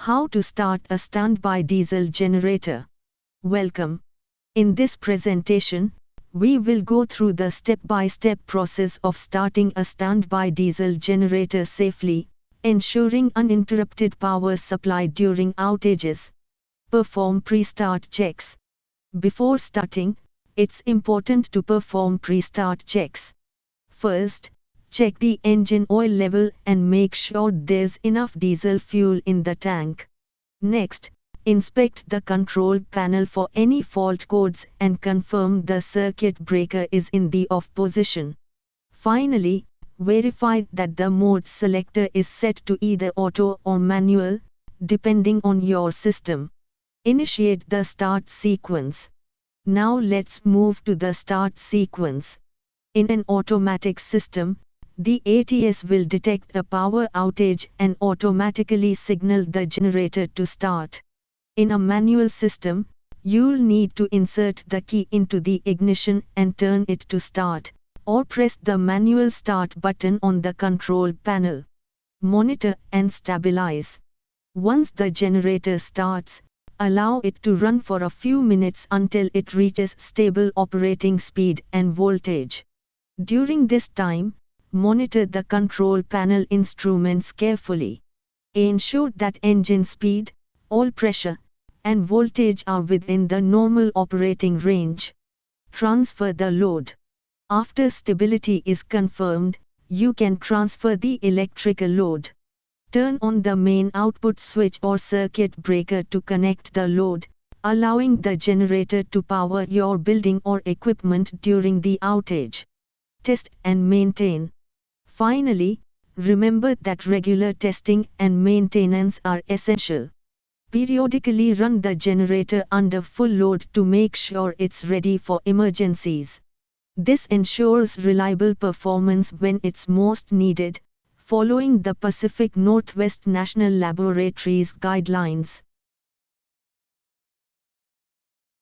How to start a standby diesel generator. Welcome. In this presentation, we will go through the step-by-step process of starting a standby diesel generator safely, ensuring uninterrupted power supply during outages. Perform pre-start checks. Before starting, it's important to perform pre-start checks. First, check the engine oil level and make sure there's enough diesel fuel in the tank. Next, inspect the control panel for any fault codes and confirm the circuit breaker is in the off position. Finally, verify that the mode selector is set to either auto or manual, depending on your system. Initiate the start sequence. Now let's move to the start sequence. In an automatic system, the ATS will detect a power outage and automatically signal the generator to start. In a manual system, you'll need to insert the key into the ignition and turn it to start, or press the manual start button on the control panel. Monitor and stabilize. Once the generator starts, allow it to run for a few minutes until it reaches stable operating speed and voltage. During this time, monitor the control panel instruments carefully. Ensure that engine speed, oil pressure, and voltage are within the normal operating range. Transfer the load. After stability is confirmed, you can transfer the electrical load. Turn on the main output switch or circuit breaker to connect the load, allowing the generator to power your building or equipment during the outage. Test and maintain. Finally, remember that regular testing and maintenance are essential. Periodically run the generator under full load to make sure it's ready for emergencies. This ensures reliable performance when it's most needed, following the Pacific Northwest National Laboratory's guidelines.